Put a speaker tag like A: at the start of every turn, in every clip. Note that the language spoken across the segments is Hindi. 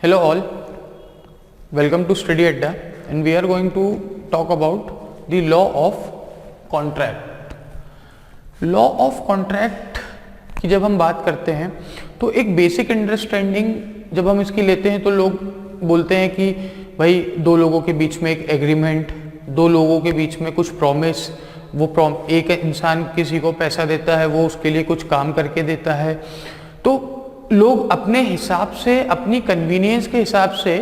A: Hello all, welcome to Study Adda and we are going to talk about the law of contract. Law of contract की जब हम बात करते हैं तो एक बेसिक अंडरस्टैंडिंग जब हम इसकी लेते हैं तो लोग बोलते हैं कि भाई दो लोगों के बीच में एक एग्रीमेंट, दो लोगों के बीच में कुछ प्रॉमिस, वो एक इंसान किसी को पैसा देता है, वो उसके लिए कुछ काम करके देता है, तो लोग अपने हिसाब से, अपनी कन्वीनियंस के हिसाब से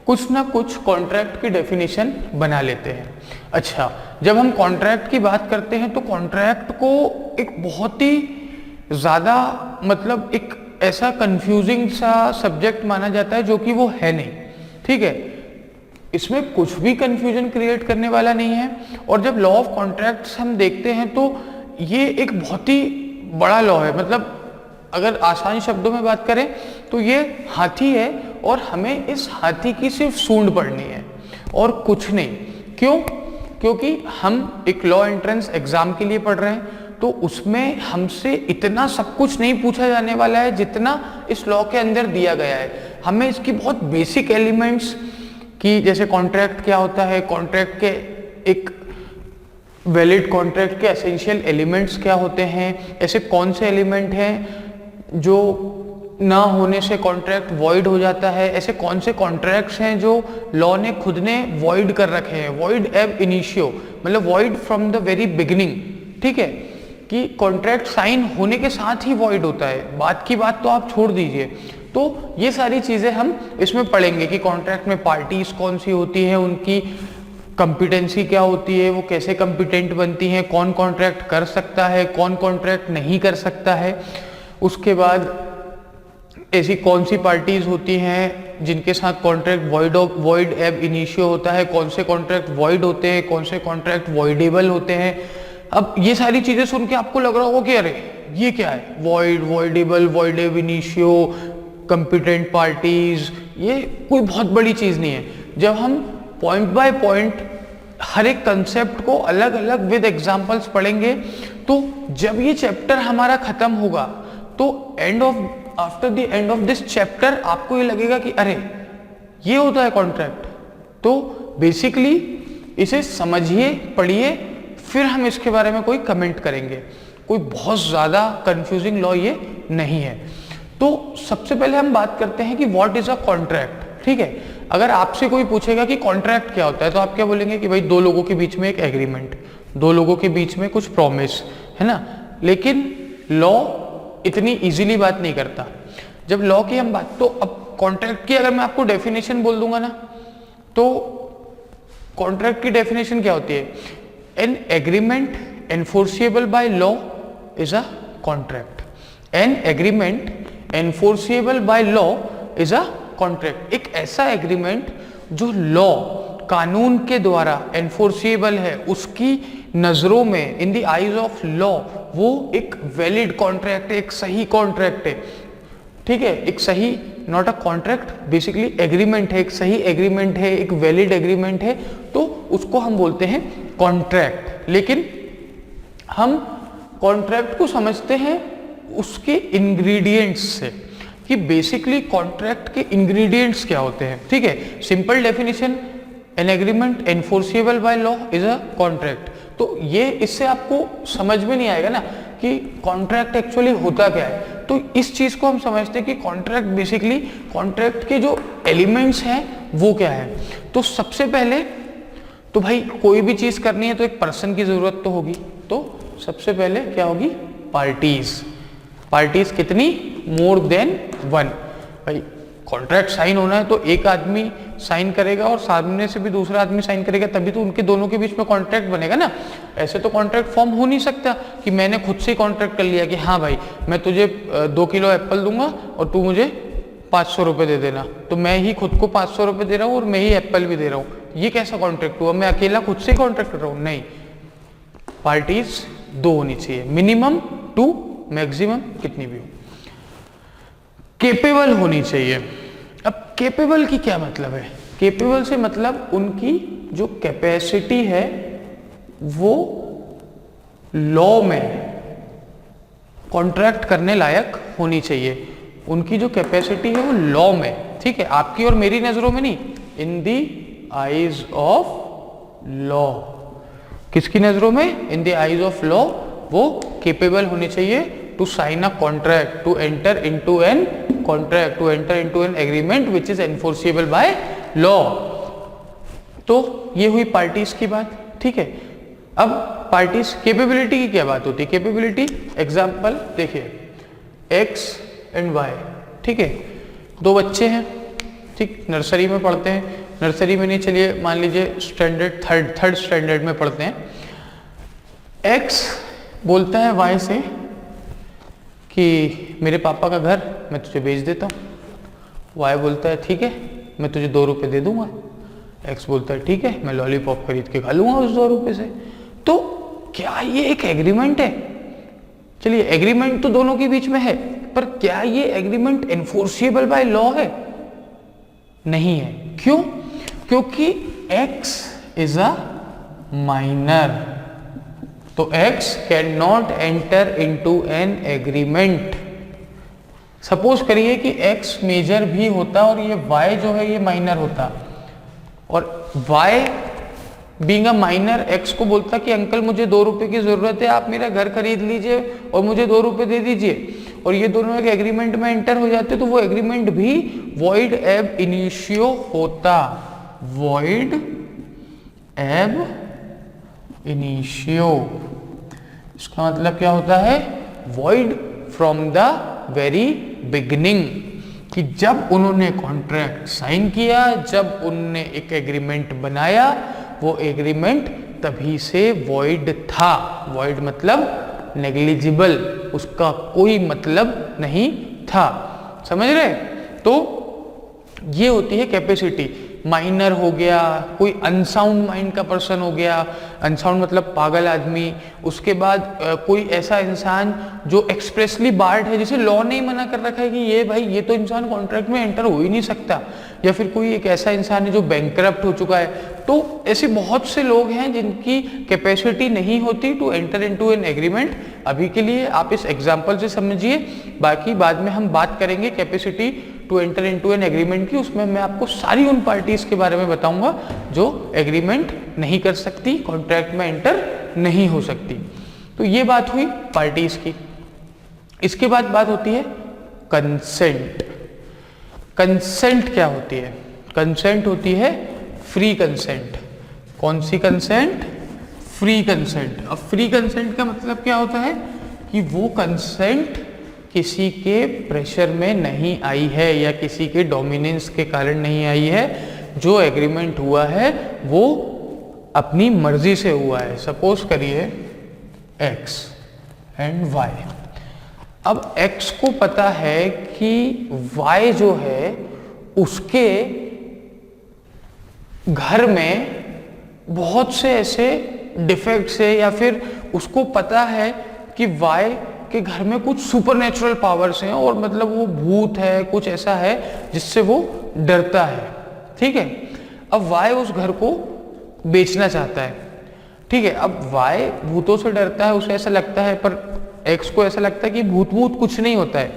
A: कुछ ना कुछ कॉन्ट्रैक्ट की डेफिनेशन बना लेते हैं। अच्छा, जब हम कॉन्ट्रैक्ट की बात करते हैं तो कॉन्ट्रैक्ट को एक बहुत ही ज़्यादा मतलब एक ऐसा कंफ्यूजिंग सा सब्जेक्ट माना जाता है जो कि वो है नहीं। ठीक है, इसमें कुछ भी कंफ्यूजन क्रिएट करने वाला नहीं है। और जब लॉ ऑफ कॉन्ट्रैक्ट्स हम देखते हैं तो ये एक बहुत ही बड़ा लॉ है। मतलब अगर आसान शब्दों में बात करें तो ये हाथी है और हमें इस हाथी की सिर्फ सूंड पढ़नी है और कुछ नहीं। क्यों? क्योंकि हम एक लॉ एंट्रेंस एग्जाम के लिए पढ़ रहे हैं, तो उसमें हमसे इतना सब कुछ नहीं पूछा जाने वाला है जितना इस लॉ के अंदर दिया गया है। हमें इसकी बहुत बेसिक एलिमेंट्स की, जैसे कॉन्ट्रैक्ट क्या होता है, कॉन्ट्रैक्ट के एक वैलिड कॉन्ट्रैक्ट के एसेंशियल एलिमेंट्स क्या होते हैं, ऐसे कौन से एलिमेंट हैं जो ना होने से कॉन्ट्रैक्ट वॉइड हो जाता है, ऐसे कौन से कॉन्ट्रैक्ट्स हैं जो लॉ ने खुद ने वॉइड कर रखे हैं, वॉइड एब इनिशियो, मतलब void from the very beginning. ठीक है, कि कॉन्ट्रैक्ट साइन होने के साथ ही वॉइड होता है, बात की बात तो आप छोड़ दीजिए। तो ये सारी चीजें हम इसमें पढ़ेंगे कि कॉन्ट्रैक्ट में पार्टीज कौन सी होती है, उनकी कंपिटेंसी क्या होती है, वो कैसे कंपिटेंट बनती हैं, कौन कॉन्ट्रैक्ट कर सकता है, कौन कॉन्ट्रैक्ट नहीं कर सकता है। उसके बाद ऐसी कौन सी पार्टीज होती हैं जिनके साथ कॉन्ट्रैक्ट वॉइड एब इनिशियो होता है, कौन से कॉन्ट्रैक्ट वॉइड होते हैं, कौन से कॉन्ट्रैक्ट वॉइडेबल होते हैं। अब ये सारी चीजें सुन के आपको लग रहा होगा कि अरे ये क्या है, वॉइड, वॉइडेबल, वॉइड एब इनिशियो, कंपिटेंट पार्टीज, ये कोई बहुत बड़ी चीज नहीं है। जब हम पॉइंट बाय पॉइंट हर एक कंसेप्ट को अलग अलग विद एग्जांपल्स पढ़ेंगे, तो जब ये चैप्टर हमारा खत्म होगा तो after the end of this chapter आपको ये लगेगा कि अरे ये होता है कॉन्ट्रैक्ट। तो बेसिकली इसे समझिए, पढ़िए, फिर हम इसके बारे में कोई कमेंट करेंगे। कोई बहुत ज्यादा कंफ्यूजिंग लॉ ये नहीं है। तो सबसे पहले हम बात करते हैं कि व्हाट इज अ कॉन्ट्रैक्ट। ठीक है, अगर आपसे कोई पूछेगा कि कॉन्ट्रैक्ट क्या होता है तो आप क्या बोलेंगे कि भाई दो लोगों के बीच में एक एग्रीमेंट, दो लोगों के बीच में कुछ प्रॉमिस, है ना। लेकिन लॉ इतनी इजीली बात नहीं करता। जब लॉ की हम बात, तो अब कॉन्ट्रैक्ट की अगर मैं आपको डेफिनेशन बोल दूंगा ना, तो कॉन्ट्रैक्ट की डेफिनेशन क्या होती है? An agreement enforceable by law is a contract. N agreement enforceable by law is a contract. एक ऐसा एग्रीमेंट जो लॉ, कानून के द्वारा एनफोर्सिएबल है, उसकी नजरों में, in the eyes of law, वो एक वैलिड कॉन्ट्रैक्ट है, एक सही कॉन्ट्रैक्ट है। ठीक है, एक सही, not a contract, basically agreement है, एक सही एग्रीमेंट है, एक वैलिड एग्रीमेंट है, तो उसको हम बोलते हैं कॉन्ट्रैक्ट। लेकिन हम कॉन्ट्रैक्ट को समझते हैं उसके इंग्रेडिएंट्स से, कि बेसिकली कॉन्ट्रैक्ट के इंग्रेडिएंट्स क्या होते हैं। ठीक है, simple definition, N agreement enforceable by law is a contract. तो ये इससे आपको समझ में नहीं आएगा ना कि कॉन्ट्रैक्ट एक्चुअली होता क्या है। तो इस चीज को हम समझते हैं कि कॉन्ट्रैक्ट, बेसिकली कॉन्ट्रैक्ट के जो एलिमेंट्स हैं वो क्या है। तो सबसे पहले तो भाई कोई भी चीज करनी है तो एक पर्सन की जरूरत तो होगी। तो सबसे पहले क्या होगी? पार्टीज। पार्टीज कितनी? More than one. भाई कॉन्ट्रैक्ट साइन होना है तो एक आदमी साइन करेगा और सामने से भी दूसरा आदमी साइन करेगा, तभी तो उनके दोनों के बीच में कॉन्ट्रैक्ट बनेगा ना। ऐसे तो कॉन्ट्रैक्ट फॉर्म हो नहीं सकता कि मैंने खुद से कॉन्ट्रैक्ट कर लिया कि हाँ भाई मैं तुझे 2 किलो एप्पल दूंगा और तू मुझे 500 रुपये दे देना, तो मैं ही खुद को 500 रुपये दे रहा हूँ और मैं ही एप्पल भी दे रहा हूँ। ये कैसा कॉन्ट्रैक्ट हुआ? मैं अकेला खुद से कॉन्ट्रैक्ट कर रहा हूँ? नहीं, पार्टीज 2 होनी चाहिए, मिनिमम 2, मैक्सिमम कितनी भी हो। केपेबल होनी चाहिए। अब केपेबल की क्या मतलब है? केपेबल से मतलब उनकी जो कैपेसिटी है वो लॉ में कॉन्ट्रैक्ट करने लायक होनी चाहिए। उनकी जो कैपेसिटी है वो लॉ में, ठीक है, आपकी और मेरी नजरों में नहीं, in the eyes of law. किसकी नजरों में? In the eyes of law वो केपेबल होने चाहिए to sign a contract, to enter into an contract, to enter into an agreement which is enforceable by law. तो ये हुई पार्टीज की बात, ठीक है। अब पार्टीज कैपेबिलिटी की क्या बात होती है? कैपेबिलिटी एग्जांपल देखिए, एक्स एंड वाई, ठीक है, दो बच्चे हैं, ठीक, नर्सरी में पढ़ते हैं, नर्सरी में नहीं, चलिए मान लीजिए स्टैंडर्ड थर्ड स्टैंडर्ड में पढ़ते हैं। एक्स बोलता है वाई से कि मेरे पापा का घर मैं तुझे बेच देता हूँ। वाई बोलता है ठीक है, मैं तुझे 2 रुपये दे दूंगा। एक्स बोलता है ठीक है, मैं लॉलीपॉप खरीद के खा लूंगा उस 2 रुपये से। तो क्या ये एक एग्रीमेंट है? चलिए, एग्रीमेंट तो दोनों के बीच में है, पर क्या ये एग्रीमेंट एनफोर्सिबल बाय लॉ है? नहीं है। क्यों? क्योंकि x इज अ माइनर, तो x can not enter into an agreement. Suppose करिए कि x मेजर भी होता और ये y जो है ये माइनर होता, और y being a minor x को बोलता कि अंकल मुझे 2 रुपए की जरूरत है, आप मेरा घर खरीद लीजिए और मुझे 2 रुपए दे दीजिए, और ये दोनों एक एग्रीमेंट में एंटर हो जाते, तो वो एग्रीमेंट भी वॉइड एब इनिशियो होता। वॉइड एब इनिशियो, इसका मतलब क्या होता है? Void from the very beginning, कि जब उन्होंने कॉन्ट्रैक्ट साइन किया, जब उन्होंने एक एग्रीमेंट बनाया, वो एग्रीमेंट तभी से वॉइड था। वॉइड मतलब नेग्लिजिबल, उसका कोई मतलब नहीं था। समझ रहे? तो ये होती है कैपेसिटी। माइनर हो गया, कोई अनसाउंड माइंड का पर्सन हो गया, अनसाउंड मतलब पागल आदमी। उसके बाद कोई ऐसा इंसान जो एक्सप्रेसली बार्ड है, जिसे लॉ ने ही मना कर रखा है कि ये भाई ये तो इंसान कॉन्ट्रैक्ट में एंटर हो ही नहीं सकता, या फिर कोई एक ऐसा इंसान है जो बैंकरप्ट हो चुका है। तो ऐसे बहुत से लोग हैं जिनकी कैपेसिटी नहीं होती to enter into an agreement. अभी के लिए आप इस एग्जांपल से समझिए, बाकी बाद में हम बात करेंगे capacity to enter into an agreement की। उसमें मैं आपको सारी उन पार्टीज के बारे में बताऊंगा जो एग्रीमेंट नहीं कर सकती, कॉन्ट्रैक्ट में एंटर नहीं हो सकती। तो ये बात हुई पार्टीज की। इसके बाद बात होती है कंसेंट। कंसेंट क्या होती है? कंसेंट होती है फ्री कंसेंट। कौन सी कंसेंट? Free consent. अब फ्री कंसेंट का मतलब क्या होता है? कि वो कंसेंट किसी के प्रेशर में नहीं आई है या किसी के डोमिनेंस के कारण नहीं आई है। जो एग्रीमेंट हुआ है वो अपनी मर्जी से हुआ है। सपोज करिए x एंड y। अब x को पता है कि y जो है उसके घर में बहुत से ऐसे डिफेक्ट्स है, या फिर उसको पता है कि y के घर में कुछ सुपरनेचुरल पावर्स हैं, और मतलब वो भूत है, कुछ ऐसा है जिससे वो डरता है। ठीक है, अब y उस घर को बेचना चाहता है। ठीक है, अब y भूतों से डरता है, उसे ऐसा लगता है, पर x को ऐसा लगता है कि भूत कुछ नहीं होता है।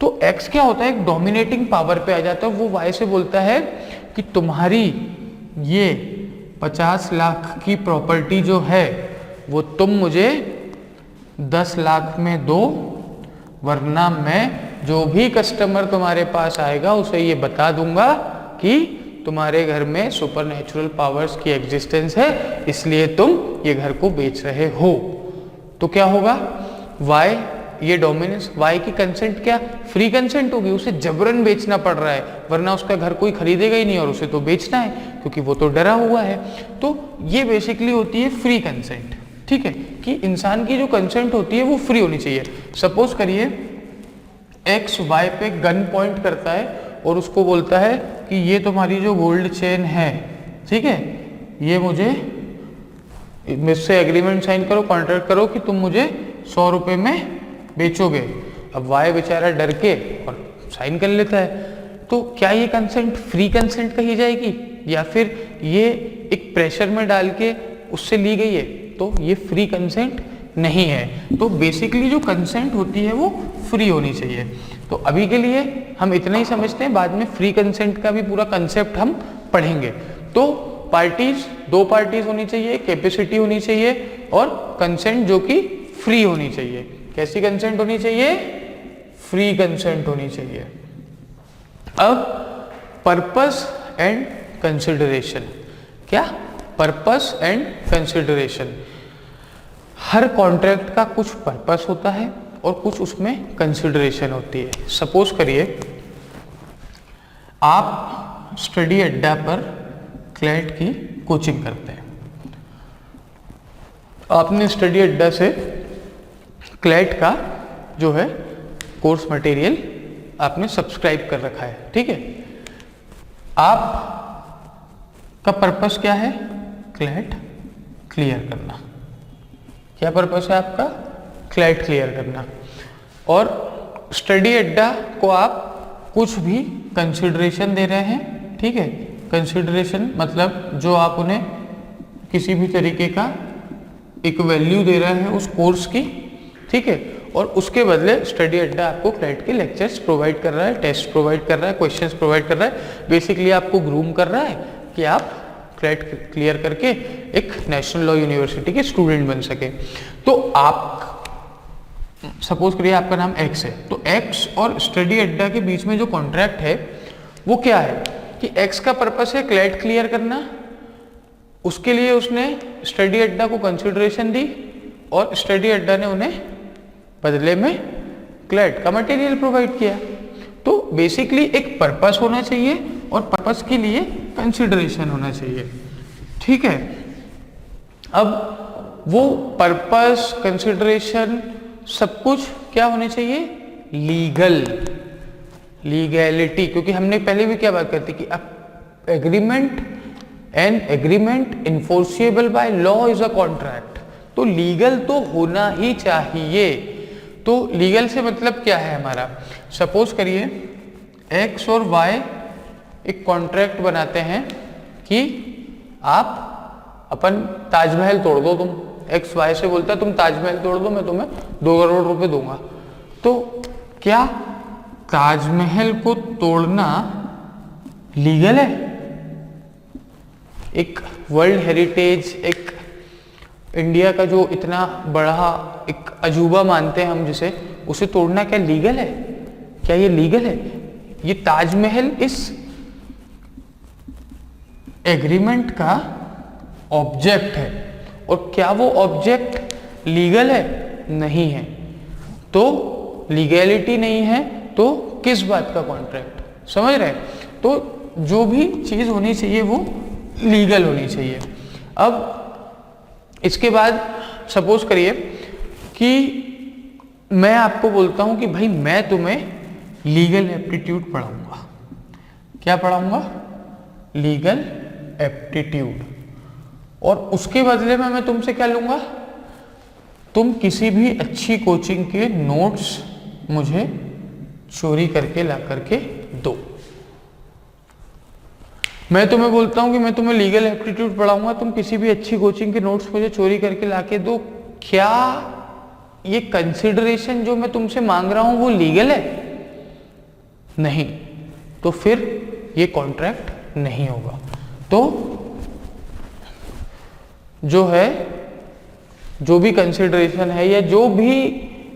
A: तो x क्या होता है? एक डोमिनेटिंग पावर पे आ जाता है। वो y से बोलता है कि तुम्हारी ये 50 लाख की प्रॉपर्टी जो है वो तुम मुझे 10 लाख में दो, वरना मैं जो भी कस्टमर तुम्हारे पास आएगा उसे ये बता दूंगा कि तुम्हारे घर में सुपरनेचुरल पावर्स की एग्जिस्टेंस है, इसलिए तुम ये घर को बेच रहे हो। तो क्या होगा? y ये डोमिनेंस, y की कंसेंट क्या? फ्री कंसेंट होगी। उसे जबरन बेचना पड़ रहा है, वरना उसका घर कोई खरीदेगा ही नहीं, और उसे तो बेचना है क्योंकि वो तो डरा हुआ है। तो ये बेसिकली होती है फ्री कंसेंट। ठीक है, कि इंसान की जो कंसेंट होती है वो फ्री होनी चाहिए। सपोज करिए x y पे गन पॉइंट करता है और उसको बोलता है कि ये तुम्हारी जो गोल्ड चेन है, ठीक है, ये मुझसे एग्रीमेंट साइन करो, कॉन्ट्रैक्ट करो कि तुम मुझे 100 रुपये में बेचोगे। अब y बेचारा डर के और साइन कर लेता है। तो क्या ये कंसेंट फ्री कंसेंट कही जाएगी, या फिर ये एक प्रेशर में डाल के उससे ली गई है? तो ये फ्री कंसेंट नहीं है। तो बेसिकली जो कंसेंट होती है वो फ्री होनी चाहिए। तो अभी के लिए हम इतना ही समझते हैं, बाद में फ्री कंसेंट का भी पूरा कंसेप्ट हम पढ़ेंगे। तो पार्टीज, दो पार्टीज होनी चाहिए, कैपेसिटी होनी चाहिए और कंसेंट जो कि फ्री होनी चाहिए। कैसी कंसेंट होनी चाहिए? फ्री कंसेंट होनी चाहिए। अब पर्पस एंड कंसिडरेशन, क्या? Purpose and consideration. Her contract का कुछ पर्पस होता है और कुछ उसमें कंसिडरेशन होती है। सपोज करिए आप स्टडी अड्डा पर क्लैट की कोचिंग करते हैं। आपने स्टडी अड्डा से क्लैट का जो है कोर्स मटेरियल आपने सब्सक्राइब कर रखा है, ठीक है। आप का पर्पस क्या है? क्लैट क्लियर करना। क्या पर्पस है आपका? क्लैट क्लियर करना। और स्टडी अड्डा को आप कुछ भी कंसिडरेशन दे रहे हैं, ठीक है। कंसिडरेशन मतलब जो आप उन्हें किसी भी तरीके का एक वैल्यू दे रहे हैं उस कोर्स की, ठीक है। और उसके बदले स्टडी अड्डा आपको क्लैट के लेक्चर्स प्रोवाइड कर रहा है, टेस्ट प्रोवाइड कर रहा है, क्वेश्चंस प्रोवाइड कर रहा है। बेसिकली आपको ग्रूम कर रहा है कि आप क्लैट क्लियर करके एक नेशनल लॉ यूनिवर्सिटी के स्टूडेंट बन सके। तो आप सपोज करिए आपका नाम एक्स है, तो एक्स और स्टडी अड्डा के बीच में जो कॉन्ट्रैक्ट है वो क्या है कि एक्स का पर्पस है क्लैट क्लियर करना, उसके लिए उसने स्टडी अड्डा को कंसिडरेशन दी और स्टडी अड्डा ने उन्हें बदले में क्लैट का मटेरियल प्रोवाइड किया। तो बेसिकली एक पर्पस होना चाहिए और पर्पस के लिए कंसिडरेशन होना चाहिए, ठीक है। अब वो पर्पस, कंसिडरेशन सब कुछ क्या होने चाहिए? Legal, legality. क्योंकि हमने पहले भी क्या बात करती कि agreement and agreement enforceable bye law is a contract. तो लीगल तो होना ही चाहिए। तो लीगल से मतलब क्या है हमारा? सपोज करिए एक्स और वाई एक कॉन्ट्रैक्ट बनाते हैं कि आप अपन ताजमहल तोड़ दो। तुम एक्स वाई से बोलता है तुम ताजमहल तोड़ दो, मैं तुम्हें 2 करोड़ रुपए दूंगा। तो क्या ताजमहल को तोड़ना लीगल है? एक वर्ल्ड हेरिटेज, एक इंडिया का जो इतना बड़ा एक अजूबा मानते हैं हम जिसे, उसे तोड़ना क्या लीगल है? क्या ये लीगल है? ये ताजमहल इस एग्रीमेंट का ऑब्जेक्ट है और क्या वो ऑब्जेक्ट लीगल है? नहीं है। तो लीगैलिटी नहीं है तो किस बात का कॉन्ट्रैक्ट? समझ रहे? तो जो भी चीज होनी चाहिए वो लीगल होनी चाहिए। अब इसके बाद सपोज करिए कि मैं आपको बोलता हूं कि भाई मैं तुम्हें लीगल एप्टीट्यूड पढ़ाऊंगा। क्या पढ़ाऊंगा? Legal aptitude. और उसके बदले में मैं तुमसे क्या लूंगा? तुम किसी भी अच्छी कोचिंग के नोट्स मुझे चोरी करके ला करके दो। मैं तुम्हें बोलता हूं कि मैं तुम्हें लीगल एप्टीट्यूड पढ़ाऊंगा, तुम किसी भी अच्छी कोचिंग के नोट्स मुझे चोरी करके लाके दो। क्या ये कंसिडरेशन जो मैं तुमसे मांग रहा हूं वो लीगल है? नहीं। तो फिर ये कॉन्ट्रैक्ट नहीं होगा। तो जो है, जो भी कंसिडरेशन है या जो भी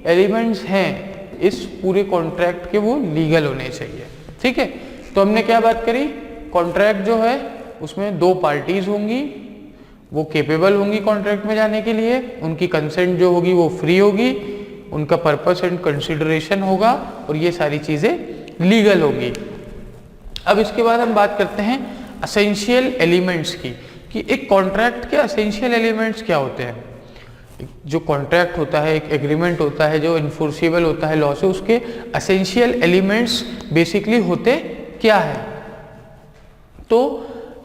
A: एलिमेंट्स हैं इस पूरे कॉन्ट्रैक्ट के वो लीगल होने चाहिए, ठीक है। तो हमने क्या बात करी? कॉन्ट्रैक्ट जो है उसमें 2 पार्टीज होंगी, वो केपेबल होंगी कॉन्ट्रैक्ट में जाने के लिए, उनकी कंसेंट जो होगी वो फ्री होगी, उनका पर्पस एंड कंसिडरेशन होगा और ये सारी चीजें लीगल होगी। अब इसके बाद हम बात करते हैं एसेंशियल एलिमेंट्स की, कि एक कॉन्ट्रैक्ट के एसेंशियल एलिमेंट्स क्या होते हैं। जो कॉन्ट्रैक्ट होता है, एक एग्रीमेंट होता है जो इन्फोर्सिबल होता है लॉ से, उसके एसेंशियल एलिमेंट्स बेसिकली होते क्या है? तो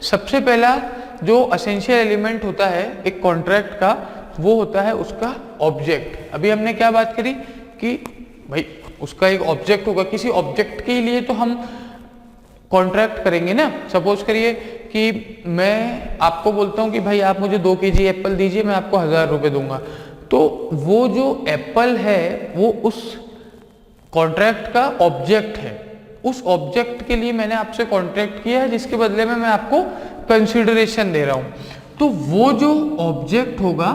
A: सबसे पहला जो एसेंशियल एलिमेंट होता है एक कॉन्ट्रैक्ट का, वो होता है उसका ऑब्जेक्ट। अभी हमने क्या बात करी कि भाई उसका एक ऑब्जेक्ट होगा, किसी ऑब्जेक्ट के लिए तो हम कॉन्ट्रैक्ट करेंगे ना। सपोज करिए कि मैं आपको बोलता हूं कि भाई आप मुझे 2 kg एप्पल दीजिए, मैं आपको 1000 रुपए दूंगा। तो वो जो एप्पल है वो उस कॉन्ट्रैक्ट का ऑब्जेक्ट है, उस ऑब्जेक्ट के लिए मैंने आपसे कॉन्ट्रैक्ट किया है जिसके बदले में मैं आपको कंसिडरेशन दे रहा हूं, तो वो जो ऑब्जेक्ट होगा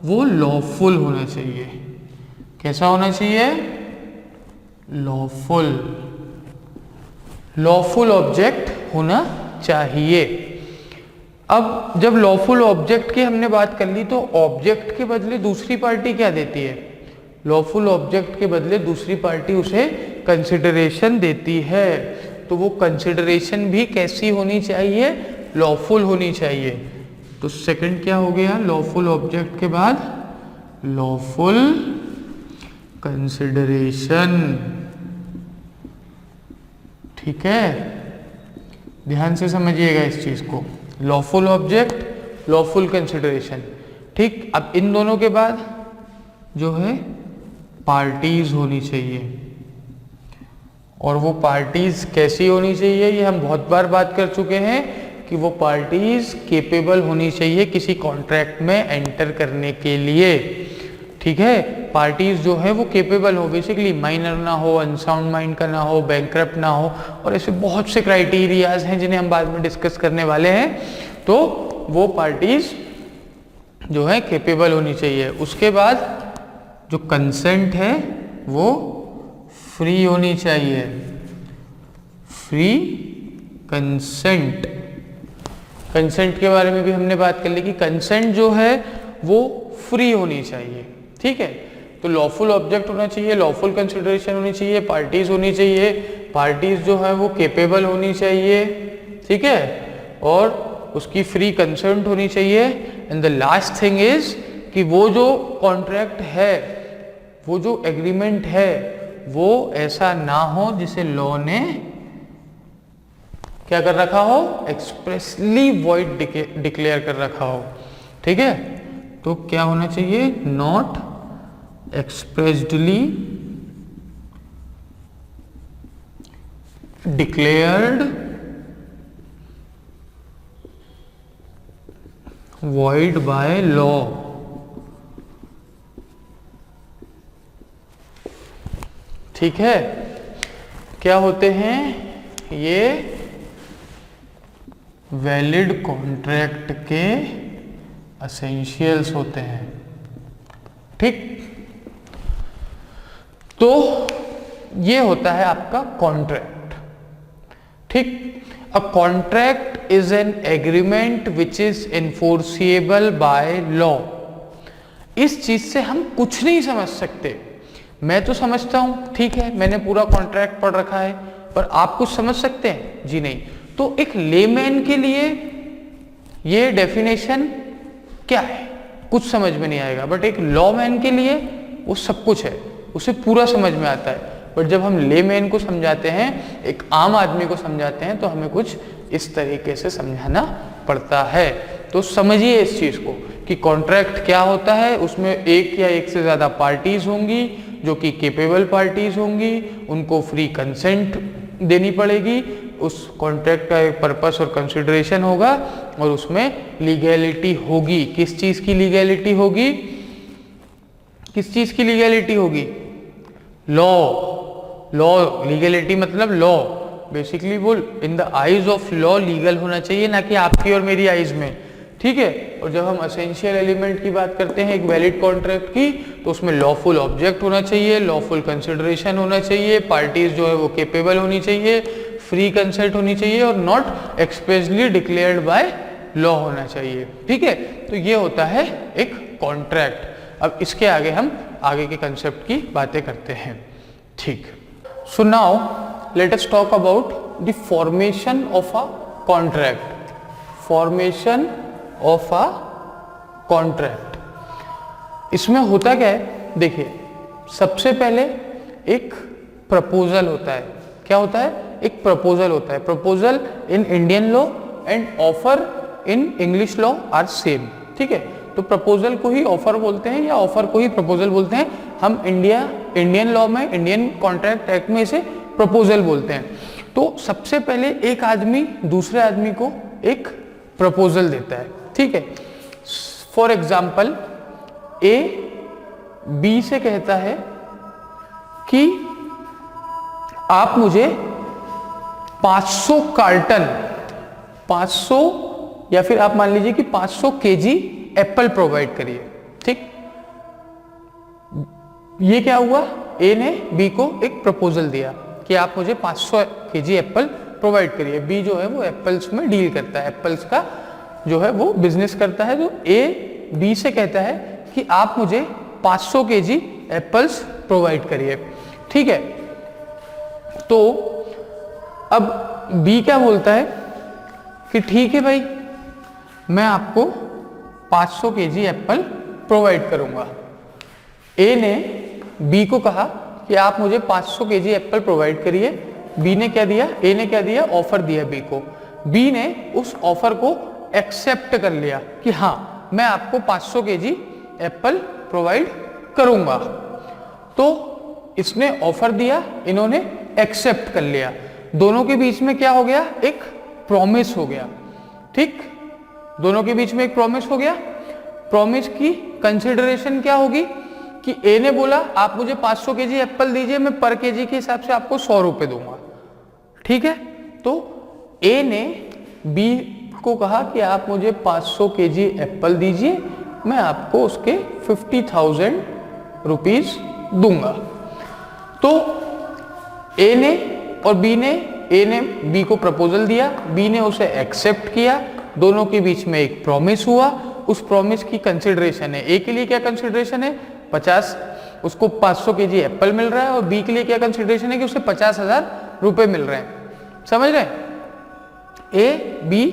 A: वो लॉफुल होना चाहिए। कैसा होना चाहिए? लॉफुल, लॉफुल ऑब्जेक्ट होना चाहिए। अब जब लॉफुल ऑब्जेक्ट की हमने बात कर ली, तो ऑब्जेक्ट के बदले दूसरी पार्टी क्या देती है? लॉफुल ऑब्जेक्ट के बदले दूसरी पार्टी उसे कंसिडरेशन देती है। तो वो कंसिडरेशन भी कैसी होनी चाहिए? लॉफुल होनी चाहिए। तो सेकंड क्या हो गया? लॉफुल ऑब्जेक्ट के बाद लॉफुल कंसिडरेशन। ठीक है, ध्यान से समझिएगा इस चीज को। Lawful object, lawful consideration. ठीक, अब इन दोनों के बाद जो है पार्टीज होनी चाहिए, और वो पार्टीज कैसी होनी चाहिए? ये हम बहुत बार बात कर चुके हैं कि वो पार्टीज केपेबल होनी चाहिए किसी कॉन्ट्रैक्ट में एंटर करने के लिए। ठीक है, पार्टीज जो है वो केपेबल हो, बेसिकली माइनर ना हो, अनसाउंड माइंड का ना हो, बैंकरप्ट ना हो, और ऐसे बहुत से क्राइटेरियाज हैं जिन्हें हम बाद में डिस्कस करने वाले हैं। तो वो पार्टीज जो है केपेबल होनी चाहिए। उसके बाद जो कंसेंट है वो फ्री होनी चाहिए, फ्री कंसेंट। कंसेंट के बारे में भी हमने बात कर ली कि कंसेंट जो है वो फ्री होनी चाहिए। ठीक है, तो लॉफुल ऑब्जेक्ट होना चाहिए, लॉफुल कंसिडरेशन होनी चाहिए, पार्टीज होनी चाहिए, पार्टीज जो है वो केपेबल होनी चाहिए। ठीक है, और उसकी फ्री कंसेंट होनी चाहिए। And the last thing is कि वो जो कॉन्ट्रैक्ट है, वो जो एग्रीमेंट है, वो ऐसा ना हो जिसे लॉ ने क्या कर रखा हो? एक्सप्रेसली वॉइड डिक्लेयर कर रखा हो। ठीक है, तो क्या होना चाहिए? Not expressly declared void by law. ठीक है, क्या होते हैं ये? वैलिड कॉन्ट्रैक्ट के एसेंशियल्स होते हैं। ठीक, तो ये होता है आपका कॉन्ट्रैक्ट। ठीक, a contract is an agreement which is enforceable by law. इस चीज से हम कुछ नहीं समझ सकते। मैं तो समझता हूं, ठीक है, मैंने पूरा कॉन्ट्रैक्ट पढ़ रखा है, पर आप कुछ समझ सकते हैं? जी नहीं। तो एक लेमैन के लिए ये डेफिनेशन क्या है? कुछ समझ में नहीं आएगा, बट एक लॉमैन के लिए वो सब कुछ है, उसे पूरा समझ में आता है। बट जब हम लेमैन को समझाते हैं, एक आम आदमी को समझाते हैं, तो हमें कुछ इस तरीके से समझाना पड़ता है। तो समझिए इस चीज को कि कॉन्ट्रैक्ट क्या होता है। उसमें एक या एक से ज्यादा पार्टीज होंगी जो कि केपेबल पार्टीज होंगी, उनको फ्री कंसेंट देनी पड़ेगी। उस कॉन्ट्रैक्ट का एक पर्पस और कंसिडरेशन होगा, और उसमें लीगैलिटी होगी। किस चीज की लीगैलिटी होगी? किस चीज की लीगैलिटी होगी? लॉ। लॉ, लीगैलिटी मतलब लॉ। बेसिकली वो इन the eyes of law legal होना चाहिए, ना कि आपकी और मेरी आईज में। ठीक है, और जब हम एसेंशियल एलिमेंट की बात करते हैं एक वैलिड कॉन्ट्रैक्ट की, तो उसमें लॉफुल ऑब्जेक्ट होना चाहिए, लॉफुल कंसिडरेशन होना चाहिए, पार्टीज जो है वो केपेबल होनी चाहिए, फ्री कंसेंट होनी चाहिए, और not expressly declared by law होना चाहिए। ठीक है, तो ये होता है एक कॉन्ट्रैक्ट। अब इसके आगे हम आगे के कंसेप्ट की बातें करते हैं। ठीक, so now let us talk about the formation of a contract. Formation of a contract, इसमें होता क्या है? देखिए, सबसे पहले एक प्रपोजल होता है। क्या होता है? एक प्रपोजल होता है। Proposal in Indian law and offer in English law are same. ठीक है, तो प्रपोजल को ही ऑफर बोलते हैं या ऑफर को ही प्रपोजल बोलते हैं। हम इंडियन लॉ में, इंडियन कॉन्ट्रैक्ट एक्ट में इसे प्रपोजल बोलते हैं। तो सबसे पहले एक आदमी दूसरे आदमी को एक प्रपोजल देता है। ठीक है, फॉर एग्जाम्पल ए बी से कहता है कि आप मुझे 500 कार्टन 500 या फिर आप मान लीजिए कि 500 केजी एप्पल प्रोवाइड करिए। ठीक, ये क्या हुआ, ए ने बी को एक प्रपोजल दिया कि आप मुझे 500 केजी एप्पल प्रोवाइड करिए। बी जो है वो एप्पल्स में डील करता है, एप्पल्स का जो है वो बिजनेस करता है। तो ए बी से कहता है कि आप मुझे 500 केजी एप्पल्स प्रोवाइड करिए। ठीक है, तो अब बी क्या बोलता है कि ठीक है भाई, मैं आपको 500 केजी एप्पल प्रोवाइड करूंगा। ए ने बी को कहा कि आप मुझे 500 केजी एप्पल प्रोवाइड करिए। बी ने क्या दिया, ए ने क्या दिया, ऑफर दिया बी को। बी ने उस ऑफर को एक्सेप्ट कर लिया कि हाँ मैं आपको 500 केजी एप्पल प्रोवाइड करूंगा। तो इसने ऑफर दिया, इन्होंने एक्सेप्ट कर लिया। दोनों के बीच में क्या हो गया, एक प्रॉमिस हो गया। ठीक, दोनों के बीच में एक प्रॉमिस हो गया। प्रॉमिस की कंसिडरेशन क्या होगी कि ए ने बोला आप मुझे 500 केजी एप्पल दीजिए, मैं पर केजी के हिसाब से आपको 100 रुपए दूंगा। ठीक है, तो ए ने बी को कहा कि आप मुझे 500 केजी एप्पल दीजिए, मैं आपको उसके 50,000 रुपीज दूंगा। तो ए ने और बी ने, ए ने बी को प्रपोजल दिया, बी ने उसे एक्सेप्ट किया, दोनों के बीच में एक प्रॉमिस हुआ। उस प्रॉमिस की कंसिडरेशन है, ए के लिए क्या कंसिडरेशन है, 50, उसको 500 केजी एप्पल मिल रहा है, और बी के लिए क्या कंसिडरेशन है कि उसे 50,000 रुपए मिल रहे हैं। समझ रहे हैं, ए बी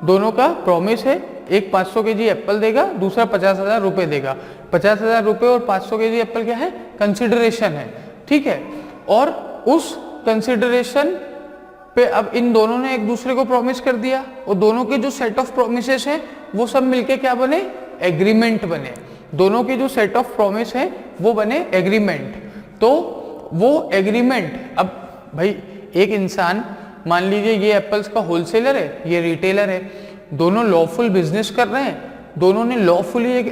A: दोनों का प्रॉमिस है, एक 500 केजी एप्पल देगा, दूसरा 50,000 रुपए देगा। 50,000 रुपए और 500 केजी एप्पल क्या है, कंसिडरेशन है। ठीक है, और उस कंसिडरेशन पे अब इन दोनों ने एक दूसरे को प्रॉमिस कर दिया, और दोनों के जो सेट ऑफ प्रोमिसेस हैं वो सब मिलके क्या बने, एग्रीमेंट बने। दोनों के जो सेट ऑफ प्रॉमिस हैं वो बने एग्रीमेंट। तो वो एग्रीमेंट, अब भाई एक इंसान, मान लीजिए ये एप्पल्स का होलसेलर है, ये रिटेलर है, दोनों लॉफुल बिजनेस कर रहे हैं, दोनों ने लॉफुली एक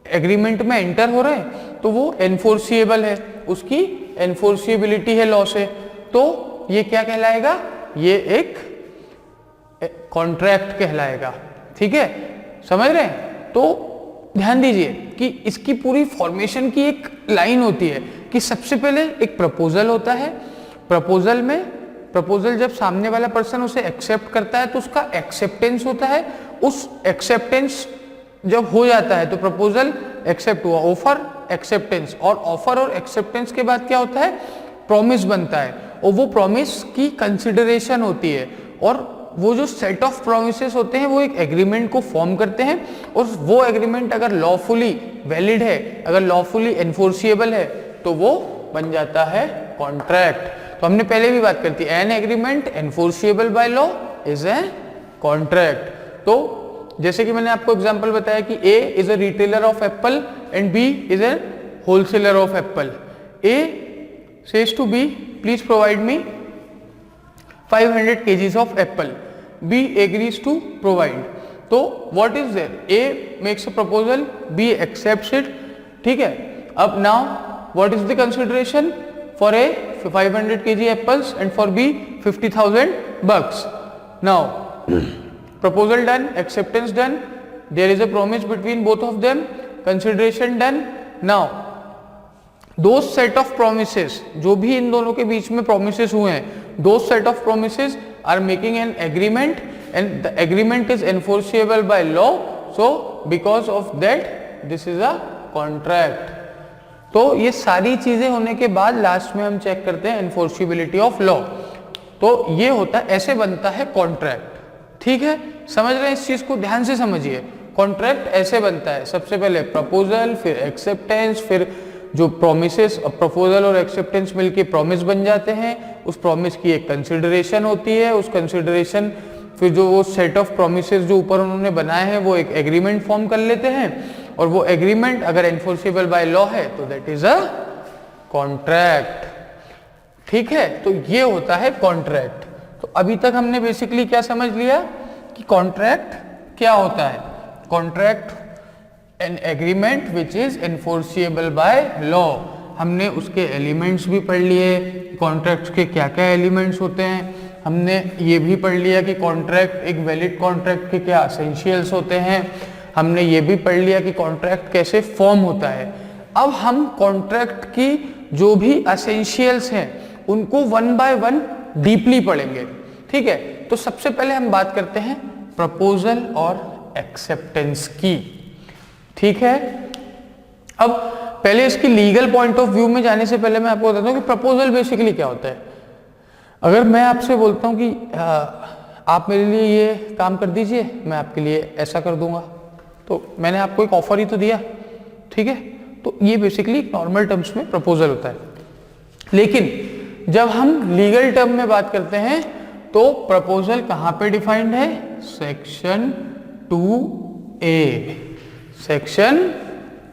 A: एग्रीमेंट में एंटर हो रहे हैं, तो वो एनफोर्सिएबल है, उसकी एनफोर्सिएबिलिटी है लॉ से। तो ये क्या कहलाएगा, ये एक कॉन्ट्रैक्ट कहलाएगा। ठीक है, समझ रहे हैं। तो ध्यान दीजिए कि इसकी पूरी फॉर्मेशन की एक लाइन होती है कि सबसे पहले एक प्रपोजल होता है, प्रपोजल में, प्रपोजल जब सामने वाला पर्सन उसे एक्सेप्ट करता है तो उसका एक्सेप्टेंस होता है। उस एक्सेप्टेंस जब हो जाता है तो प्रपोजल एक्सेप्ट हुआ, ऑफर एक्सेप्टेंस, और ऑफर और एक्सेप्टेंस के बाद क्या होता है, प्रॉमिस बनता है, और वो प्रॉमिस की कंसिडरेशन होती है। और वो जो सेट ऑफ प्रोमिसेस होते हैं वो एक एग्रीमेंट को फॉर्म करते हैं, और वो एग्रीमेंट अगर लॉफुली वैलिड है, अगर लॉफुली एनफोर्सिएबल है, तो वो बन जाता है कॉन्ट्रैक्ट। तो हमने पहले भी बात करती है, an agreement enforceable by law is a contract. तो जैसे कि मैंने आपको एग्जांपल बताया कि A is a retailer of apple and B is a wholesaler of apple. A says to B please provide me 500 kgs of apple. B agrees to provide. तो what is there? A makes a proposal, B accepts it. ठीक है, अब now what is the consideration for A? 500 kg apples and for B 50,000 bucks. Now proposal done, acceptance done, there is a promise between both of them, consideration done. Now those set of promises, जो भी इन दोनों के बीच में promises हुए हैं, those set of promises are making an agreement and the agreement is enforceable by law, so because of that this is a contract. तो ये सारी चीजें होने के बाद लास्ट में हम चेक करते हैं एनफोर्सिबिलिटी ऑफ लॉ। तो ये होता है, ऐसे बनता है कॉन्ट्रैक्ट। ठीक है, समझ रहे हैं इस चीज को, ध्यान से समझिए। कॉन्ट्रैक्ट ऐसे बनता है, सबसे पहले प्रपोजल, फिर एक्सेप्टेंस, फिर जो प्रोमिसेस, प्रपोजल और एक्सेप्टेंस मिलके प्रॉमिस बन जाते हैं, उस प्रॉमिस की एक कंसिडरेशन होती है, उस कंसिडरेशन फिर जो वो सेट ऑफ प्रोमिसेस जो ऊपर उन्होंने बनाए हैं वो एक एग्रीमेंट फॉर्म कर लेते हैं, और वो एग्रीमेंट अगर एनफोर्सेबल बाय लॉ है तो दैट इज अ कॉन्ट्रैक्ट। ठीक है, तो ये होता है कॉन्ट्रैक्ट। तो अभी तक हमने बेसिकली क्या समझ लिया कि कॉन्ट्रैक्ट क्या होता है। Contract N agreement which is enforceable by law. हमने उसके एलिमेंट्स भी पढ़ लिए, कॉन्ट्रैक्ट्स के क्या क्या एलिमेंट्स होते हैं, हमने ये भी पढ़ लिया कि कॉन्ट्रैक्ट, एक वैलिड कॉन्ट्रैक्ट के क्या एसेंशियल्स होते हैं, हमने ये भी पढ़ लिया कि कॉन्ट्रैक्ट कैसे फॉर्म होता है। अब हम कॉन्ट्रैक्ट की जो भी एसेंशियल्स हैं उनको वन बाय वन डीपली पढ़ेंगे, ठीक है। तो सबसे पहले हम बात करते हैं प्रपोजल और एक्सेप्टेंस की, ठीक है। अब पहले इसकी लीगल पॉइंट ऑफ व्यू में जाने से पहले मैं आपको बताता हूँ कि प्रपोजल बेसिकली क्या होता है। अगर मैं आपसे बोलता हूँ कि आप मेरे लिए ये काम कर दीजिए, मैं आपके लिए ऐसा कर दूंगा, तो मैंने आपको एक ऑफर ही तो दिया, ठीक है। तो ये बेसिकली नॉर्मल टर्म्स में प्रपोजल होता है। लेकिन जब हम लीगल टर्म में बात करते हैं तो प्रपोजल कहां पे डिफाइंड है? Section 2A, section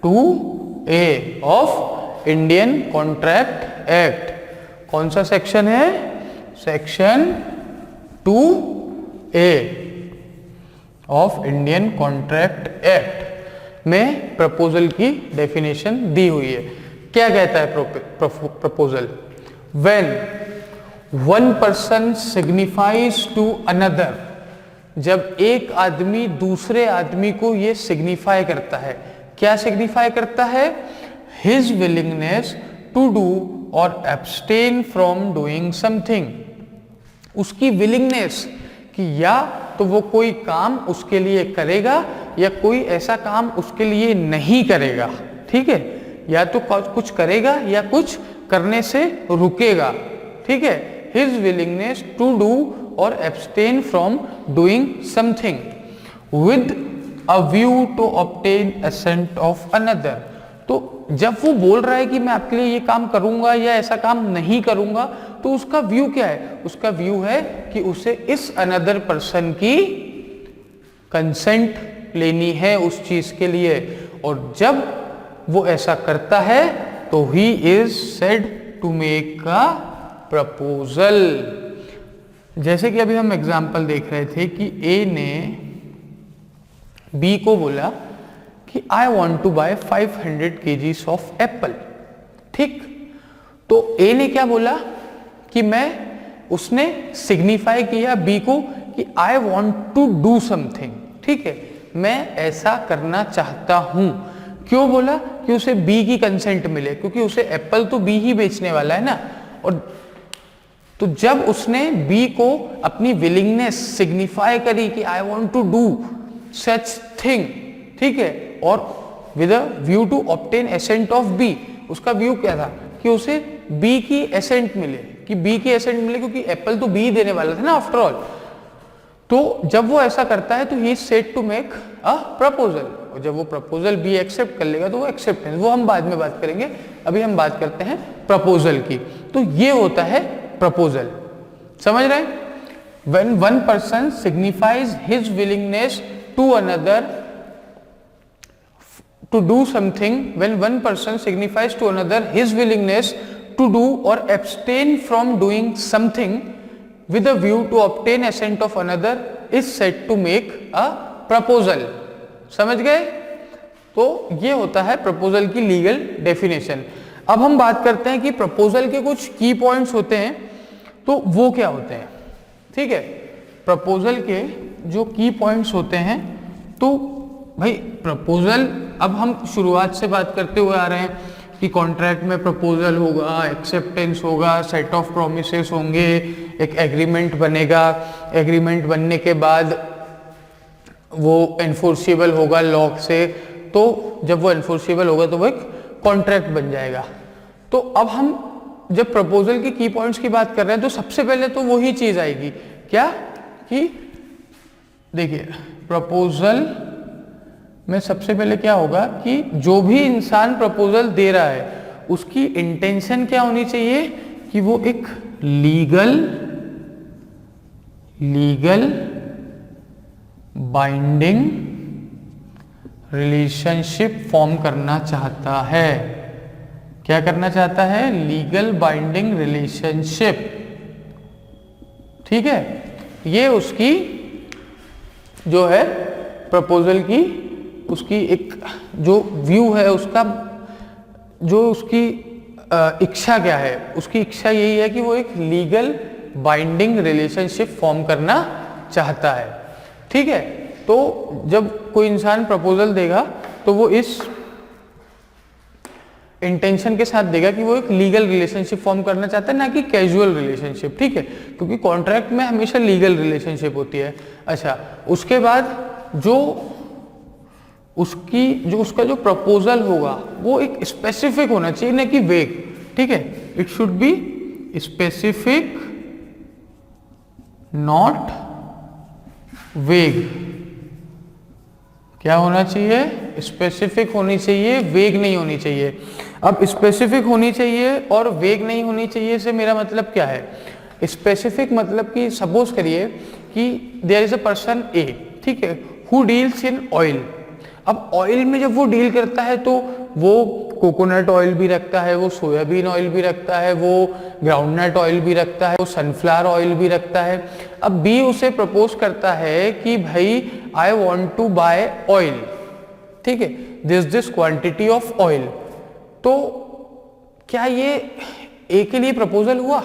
A: 2A of Indian contract act. कौन सा सेक्शन है? Section 2A of Indian contract act में प्रपोजल की डेफिनेशन दी हुई है। क्या कहता है proposal? When one person signifies to another, जब एक आदमी दूसरे आदमी को ये सिग्निफाई करता है। क्या सिग्निफाई करता है? हिज विलिंगनेस टू डू और एब्सटेन फ्रॉम डूइंग समथिंग। उसकी विलिंगनेस कि या तो वो कोई काम उसके लिए करेगा या कोई ऐसा काम उसके लिए नहीं करेगा, ठीक है। या तो कुछ करेगा या कुछ करने से रुकेगा, ठीक है। हिज विलिंगनेस टू डू और abstain from doing something with a view to obtain assent of another. तो जब वो बोल रहा है कि मैं आपके लिए ये काम करूंगा या ऐसा काम नहीं करूंगा, तो उसका व्यू क्या है? उसका व्यू है कि उसे इस अनदर पर्सन की कंसेंट लेनी है उस चीज के लिए, और जब वो ऐसा करता है तो he is said to make a proposal. जैसे कि अभी हम एग्जाम्पल देख रहे थे कि ए ने बी को बोला कि I want to buy 500 kgs of apple, ठीक। तो ए ने क्या बोला कि उसने सिग्निफाई किया बी को कि I want to do something, ठीक है, मैं ऐसा करना चाहता हूं। क्यों बोला? कि उसे बी की कंसेंट मिले, क्योंकि उसे एप्पल तो बी ही बेचने वाला है ना। और तो जब उसने बी को अपनी विलिंगनेस सिग्निफाई करी कि I want to do such thing, ठीक है, और with a view to obtain assent of B, उसका व्यू क्या था? कि उसे बी की एसेंट मिले, कि बी की एसेंट मिले, क्योंकि एप्पल तो बी देने वाला था ना आफ्टर ऑल। तो जब वो ऐसा करता है तो he is said to make a proposal, और जब वो प्रपोजल बी एक्सेप्ट कर लेगा तो वो एक्सेप्टेंस, वो हम बाद में बात करेंगे। अभी हम बात करते हैं प्रपोजल की। तो ये होता है प्रपोजल, समझ रहे हैं? When one person signifies his willingness to another to do something, when one person signifies to another his willingness to do or abstain from doing something with a view to obtain assent of another is said to make a proposal। समझ गए? तो ये होता है प्रपोजल की लीगल डेफिनेशन। अब हम बात करते हैं कि प्रपोजल के कुछ की पॉइंट्स होते हैं, तो वो क्या होते हैं, ठीक है। प्रपोजल के जो की पॉइंट्स होते हैं, तो भाई प्रपोजल, अब हम शुरुआत से बात करते हुए आ रहे हैं कि कॉन्ट्रैक्ट में प्रपोजल होगा, एक्सेप्टेंस होगा, सेट ऑफ प्रोमिसेस होंगे, एक एग्रीमेंट बनेगा, एग्रीमेंट बनने के बाद वो एनफोर्सेबल होगा लॉ से, तो जब वो एनफोर्सेबल होगा तो वो एक कॉन्ट्रैक्ट बन जाएगा। तो अब हम जब प्रपोजल की की पॉइंट्स की बात कर रहे हैं तो सबसे पहले तो वही चीज आएगी, क्या कि देखिए प्रपोजल में सबसे पहले क्या होगा कि जो भी इंसान प्रपोजल दे रहा है उसकी इंटेंशन क्या होनी चाहिए कि वो एक लीगल बाइंडिंग रिलेशनशिप फॉर्म करना चाहता है। क्या करना चाहता है? लीगल बाइंडिंग रिलेशनशिप, ठीक है। ये उसकी जो है प्रपोजल की, उसकी एक जो व्यू है, उसका जो उसकी इच्छा क्या है, उसकी इच्छा यही है कि वो एक लीगल बाइंडिंग रिलेशनशिप फॉर्म करना चाहता है। ठीक है, तो जब कोई इंसान प्रपोजल देगा तो वो इस इंटेंशन के साथ देगा कि वो एक लीगल रिलेशनशिप फॉर्म करना चाहता है, ना कि कैजुअल रिलेशनशिप। ठीक है, क्योंकि कॉन्ट्रैक्ट में हमेशा लीगल रिलेशनशिप होती है। अच्छा, उसके बाद जो उसका जो प्रपोजल होगा वो एक स्पेसिफिक होना चाहिए, ना कि वेग। ठीक है, it should be specific not वेग। क्या होना चाहिए? स्पेसिफिक होनी चाहिए, वेग नहीं होनी चाहिए। अब स्पेसिफिक होनी चाहिए और वेग नहीं होनी चाहिए से मेरा मतलब क्या है? स्पेसिफिक मतलब कि सपोज करिए कि देयर इज अ पर्सन ए, ठीक है, हु डील्स इन ऑयल। अब ऑयल में जब वो डील करता है तो वो कोकोनट ऑयल भी रखता है, वो सोयाबीन ऑयल भी रखता है, वो ग्राउंडनट ऑयल भी रखता है, वो सनफ्लावर ऑयल भी रखता है। अब बी उसे प्रपोज करता है कि भाई I want to buy oil, ठीक है, दिस क्वांटिटी ऑफ ऑयल। तो क्या ये ए के लिए प्रपोजल हुआ?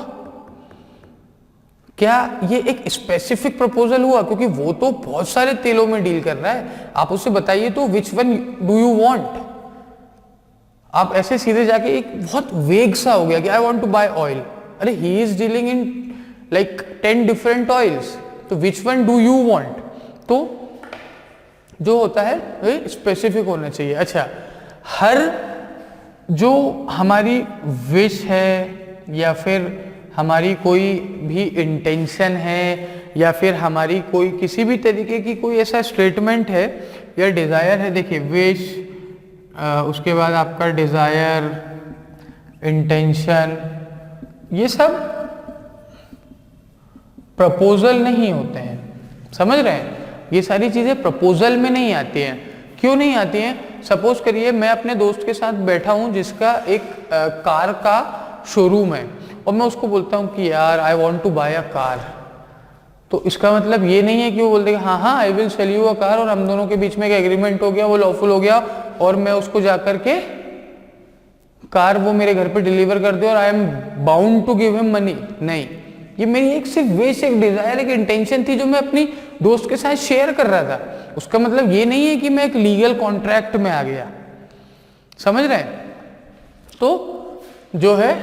A: क्या ये एक स्पेसिफिक प्रपोजल हुआ? क्योंकि वो तो बहुत सारे तेलों में डील कर रहा है। आप उसे बताइए तो which one do you want. आप ऐसे सीधे जाके एक बहुत वेग सा हो गया कि I want to buy oil. अरे he is dealing in like 10 different oils, तो which one do you want? तो जो होता है वो स्पेसिफिक होना चाहिए। अच्छा, हर जो हमारी विश है या फिर हमारी कोई भी इंटेंशन है या फिर हमारी कोई किसी भी तरीके की कोई ऐसा स्टेटमेंट है या डिज़ायर है, देखिए विश, उसके बाद आपका डिज़ायर, इंटेंशन, ये सब प्रपोजल नहीं होते हैं। समझ रहे हैं? ये सारी चीज़ें प्रपोजल में नहीं आती हैं। क्यों नहीं आती हैं? सपोज करिए मैं अपने दोस्त के साथ बैठा हूं जिसका एक कार का शोरूम है और मैं उसको बोलता हूं कि यार I want to buy a car. तो इसका मतलब ये नहीं है कि वो बोल देगा हाँ हाँ I will sell you a car और हम दोनों के बीच में एक एग्रीमेंट हो गया, वो लॉफुल हो गया और मैं उसको जाकर के कार वो मेरे घर पे डिलीवर कर दे और I am bound to give him money. नहीं, ये मेरी एक सिर्फ विश, एक डिजायर, एक इंटेंशन थी जो मैं अपनी दोस्त के साथ शेयर कर रहा था। उसका मतलब ये नहीं है कि मैं एक लीगल कॉन्ट्रैक्ट में आ गया। समझ रहे हैं? तो जो है,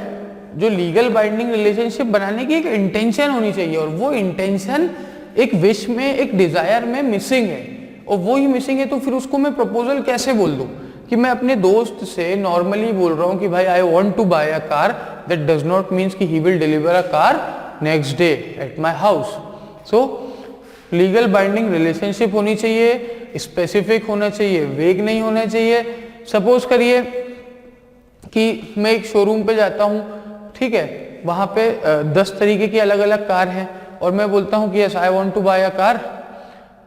A: जो लीगल बाइंडिंग रिलेशनशिप बनाने की एक इंटेंशन होनी चाहिए और वो इंटेंशन एक विश में, एक डिजायर में मिसिंग है और वो ही मिसिंग है। तो फिर उसको मैं प्रपोजल कैसे बोल दूं? कि मैं अपने दोस्त से नॉर्मली बोल रहा हूं कि भाई I want to buy a car, that does not means कि he will deliver a car next day at my house. So legal binding relationship होनी चाहिए, स्पेसिफिक होना चाहिए, वेग नहीं होना चाहिए। सपोज करिए कि मैं एक शोरूम पे जाता हूँ, ठीक है, वहाँ पे 10 तरीके की अलग अलग कार हैं और मैं बोलता हूँ कि yes I want to buy a car.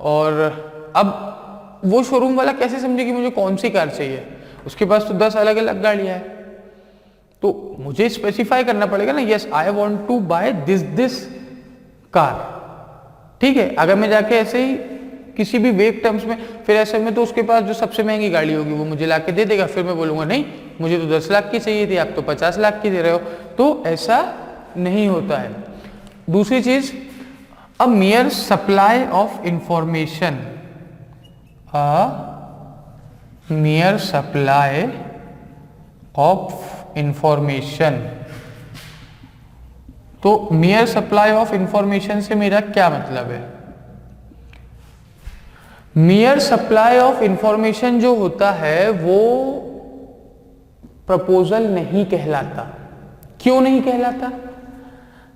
A: और अब वो शोरूम वाला कैसे समझे कि मुझे कौन सी कार चाहिए? उसके पास तो 10 अलग अलग गाड़ियाँ हैं। तो मुझे स्पेसिफाई करना पड़ेगा ना, yes I want to buy this car. ठीक है, अगर मैं जाके ऐसे ही किसी भी वेग टर्म्स में, फिर ऐसे में तो उसके पास जो सबसे महंगी गाड़ी होगी वो मुझे लाके दे देगा। फिर मैं बोलूंगा नहीं मुझे तो 10 लाख की चाहिए थी, आप तो 50 लाख की दे रहे हो। तो ऐसा नहीं होता है। दूसरी चीज, a mere supply of information, mere supply of information. तो मियर सप्लाई ऑफ इंफॉर्मेशन से मेरा क्या मतलब है? मियर सप्लाई ऑफ इंफॉर्मेशन जो होता है वो प्रपोजल नहीं कहलाता। क्यों नहीं कहलाता?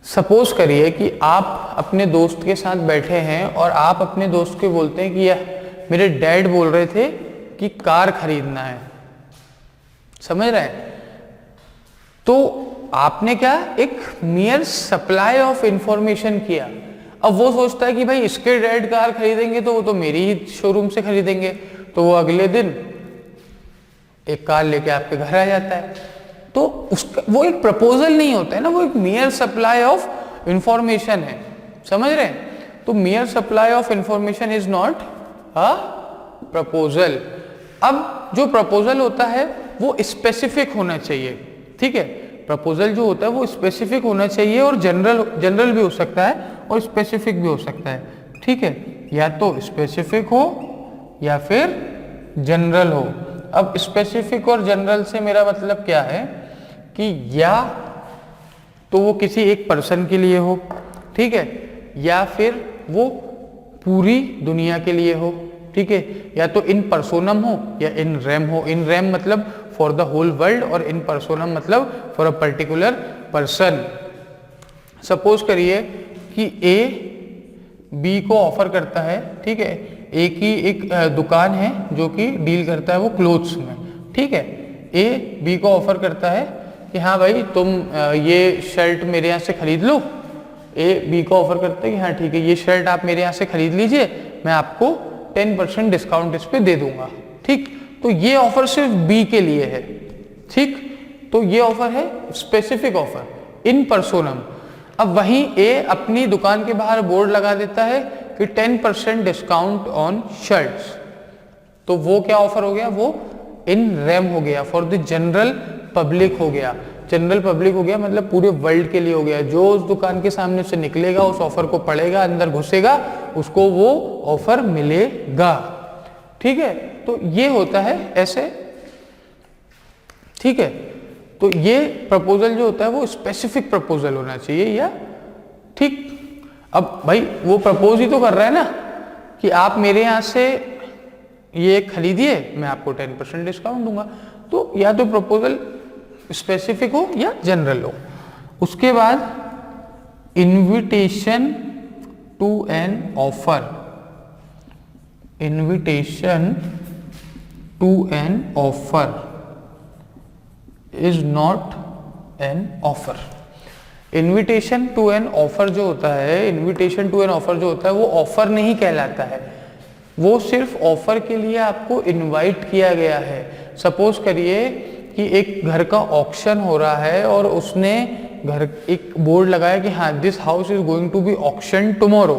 A: सपोज करिए कि आप अपने दोस्त के साथ बैठे हैं और आप अपने दोस्त को बोलते हैं कि यह मेरे डैड बोल रहे थे कि कार खरीदना है। समझ रहे हैं? तो आपने क्या, एक मियर सप्लाई ऑफ इंफॉर्मेशन किया। अब वो सोचता है कि भाई इसके डैड कार खरीदेंगे तो वो तो मेरी ही शोरूम से खरीदेंगे, तो वो अगले दिन एक कार लेके आपके घर आ जाता है। तो उसका वो एक प्रपोजल नहीं होता है ना, वो एक मियर सप्लाई ऑफ इंफॉर्मेशन है। समझ रहे हैं? तो mere supply of information is not a proposal. अब जो प्रपोजल होता है वो स्पेसिफिक होना चाहिए। ठीक है, प्रपोजल जो होता है वो स्पेसिफिक होना चाहिए और जनरल भी हो सकता है और स्पेसिफिक भी हो सकता है, ठीक है, या तो स्पेसिफिक हो या फिर जनरल हो। अब स्पेसिफिक और जनरल से मेरा मतलब क्या है कि या तो वो किसी एक पर्सन के लिए हो, ठीक है, या फिर वो पूरी दुनिया के लिए हो, ठीक है, या तो इन पर्सोनम हो या इन रैम हो। इन रैम मतलब फॉर द होल वर्ल्ड और इन पर्सोनम मतलब for a particular person. Suppose करिए कि ए बी को ऑफर करता है, ठीक है, ए की एक दुकान है जो कि डील करता है वो क्लोथ्स में, ठीक है, ए बी को ऑफर करता है कि हाँ भाई तुम ये शर्ट मेरे यहाँ से खरीद लो। ए बी को ऑफर करता है कि हाँ ठीक है ये शर्ट आप मेरे यहाँ से खरीद लीजिए, मैं आपको 10% डिस्काउंट इस पे दे दूंगा, ठीक। तो ये ऑफर सिर्फ बी के लिए है, ठीक, तो ये ऑफर है स्पेसिफिक ऑफर इन पर्सोनम। अब वहीं ए अपनी दुकान के बाहर बोर्ड लगा देता है कि 10% डिस्काउंट ऑन शर्ट्स, तो वो क्या ऑफर हो गया, वो इन रैम हो गया, फॉर द जनरल पब्लिक हो गया। जनरल पब्लिक हो गया मतलब पूरे वर्ल्ड के लिए हो गया। जो उस दुकान के सामने से निकलेगा उस ऑफर को पढ़ेगा, अंदर घुसेगा, उसको वो ऑफर मिलेगा, ठीक है। तो ये होता है ऐसे, ठीक है। तो ये प्रपोजल जो होता है वो स्पेसिफिक प्रपोजल होना चाहिए, या ठीक। अब भाई वो प्रपोज ही तो कर रहा है ना कि आप मेरे यहां से ये खरीदिए, मैं आपको 10% डिस्काउंट दूंगा। तो या तो प्रपोजल स्पेसिफिक हो या जनरल हो। उसके बाद invitation to an offer, invitation to an offer is not an offer. Invitation to an offer जो होता है, इनविटेशन टू एन ऑफर जो होता है वो ऑफर नहीं कहलाता है, वो सिर्फ ऑफर के लिए आपको इनवाइट किया गया है। सपोज करिए कि एक घर का ऑक्शन हो रहा है और उसने घर एक बोर्ड लगाया कि हाँ this house is going to be auction tomorrow.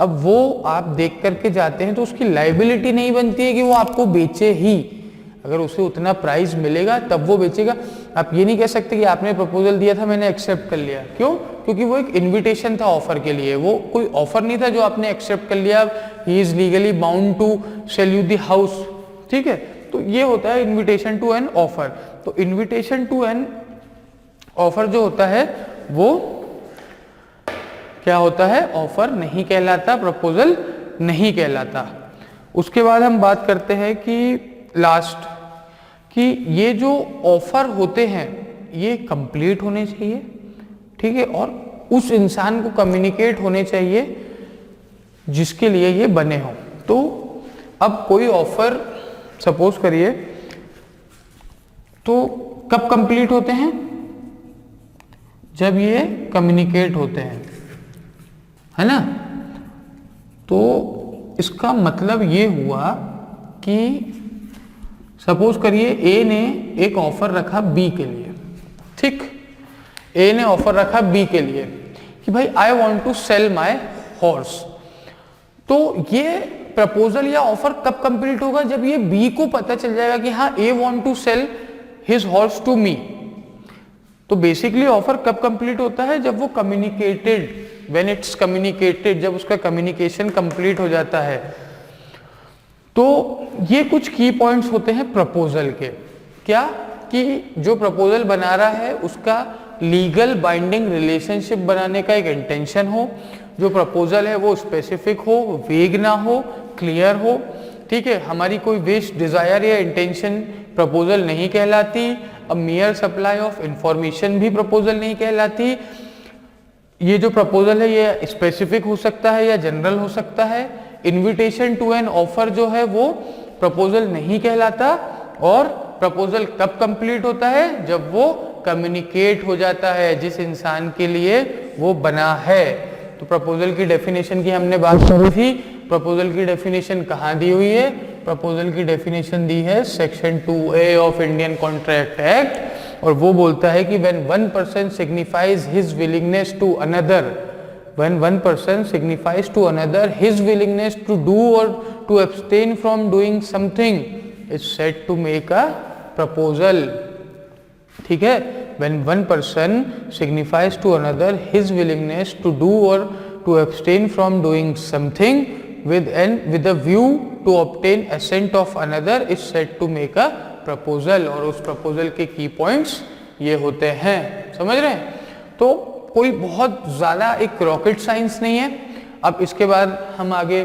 A: अब वो आप देख करके जाते हैं तो उसकी लाइबिलिटी नहीं बनती है कि वो आपको बेचे ही, अगर उसे उतना प्राइस मिलेगा तब वो बेचेगा। आप ये नहीं कह सकते कि आपने प्रपोजल दिया था मैंने एक्सेप्ट कर लिया, क्यों? क्योंकि वो एक इनविटेशन था ऑफर के लिए, वो कोई ऑफर नहीं था जो आपने एक्सेप्ट कर लिया, he is legally bound to sell you the house, ठीक है। तो ये होता है इनविटेशन टू एन ऑफर। तो इनविटेशन टू एन ऑफर जो होता है वो क्या होता है, ऑफर नहीं कहलाता, प्रपोजल नहीं कहलाता। उसके बाद हम बात करते हैं कि लास्ट कि ये जो ऑफर होते हैं ये कंप्लीट होने चाहिए, ठीक है, और उस इंसान को कम्युनिकेट होने चाहिए जिसके लिए ये बने हों। तो अब कोई ऑफर सपोज करिए तो कब कंप्लीट होते हैं, जब ये कम्युनिकेट होते हैं, है ना। तो इसका मतलब ये हुआ कि सपोज करिए ए ने एक ऑफर रखा बी के लिए, ठीक, ए ने ऑफर रखा बी के लिए कि भाई I want to sell my horse. तो ये प्रपोजल या ऑफर कब कंप्लीट होगा, जब ये बी को पता चल जाएगा कि हाँ A want to sell his horse to me. तो बेसिकली ऑफर कब कंप्लीट होता है, जब वो कम्युनिकेटेड, व्हेन इट्स कम्युनिकेटेड, जब उसका कम्युनिकेशन कंप्लीट हो जाता है। तो ये कुछ की पॉइंट्स होते हैं प्रपोजल के, क्या कि जो प्रपोजल बना रहा है उसका लीगल बाइंडिंग रिलेशनशिप बनाने का एक इंटेंशन हो, जो प्रपोजल है वो स्पेसिफिक हो, वेग ना हो, क्लियर हो, ठीक है। हमारी कोई विश, डिजायर या इंटेंशन प्रपोजल नहीं कहलाती। अब मियर सप्लाई ऑफ इंफॉर्मेशन भी प्रपोजल नहीं कहलाती। ये जो प्रपोजल है ये स्पेसिफिक हो सकता है या जनरल हो सकता है। इनविटेशन टू एन ऑफर जो है वो प्रपोजल नहीं कहलाता। और प्रपोजल कब कंप्लीट होता है, जब वो कम्युनिकेट हो जाता है जिस इंसान के लिए वो बना है। तो प्रपोजल की डेफिनेशन की हमने बात करी थी। प्रपोजल की डेफिनेशन कहाँ दी हुई है, प्रपोजल की डेफिनेशन दी है section 2A of Indian contract act, और वो बोलता है कि when one person signifies his willingness to another, when one person signifies to another his willingness to do or to abstain from doing something is said to make a proposal, ठीक है। when one person signifies to another his willingness to do or to abstain from doing something with a view to obtain assent of another is said to make a proposal। और उस proposal के key points ये होते हैं, समझ रहे हैं? तो कोई बहुत ज़्यादा एक रॉकेट साइंस नहीं है। अब इसके बाद हम आगे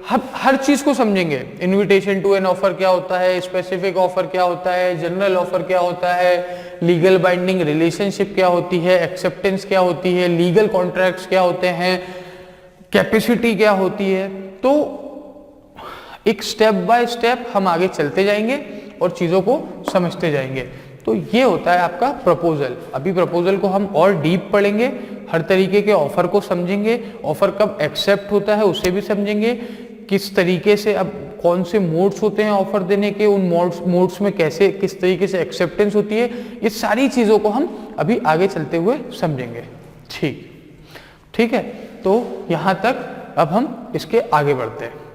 A: हर चीज को समझेंगे। इनविटेशन टू एन ऑफर क्या होता है, स्पेसिफिक ऑफर क्या होता है, जनरल ऑफर क्या होता है, लीगल बाइंडिंग रिलेशनशिप क्या होती है, एक्सेप्टेंस क्या होती है, लीगल कॉन्ट्रैक्ट्स क्या होते हैं, कैपेसिटी क्या होती है। तो एक स्टेप बाय स्टेप हम आगे चलते जाएंगे और चीजों को समझते जाएंगे। तो ये होता है आपका प्रपोजल। अभी प्रपोजल को हम और डीप पढ़ेंगे, हर तरीके के ऑफर को समझेंगे, ऑफर कब एक्सेप्ट होता है उसे भी समझेंगे, किस तरीके से अब कौन से मोड्स होते हैं ऑफर देने के, उन मोड्स में कैसे किस तरीके से एक्सेप्टेंस होती है, ये सारी चीज़ों को हम अभी आगे चलते हुए समझेंगे। ठीक है, तो यहाँ तक अब हम इसके आगे बढ़ते हैं।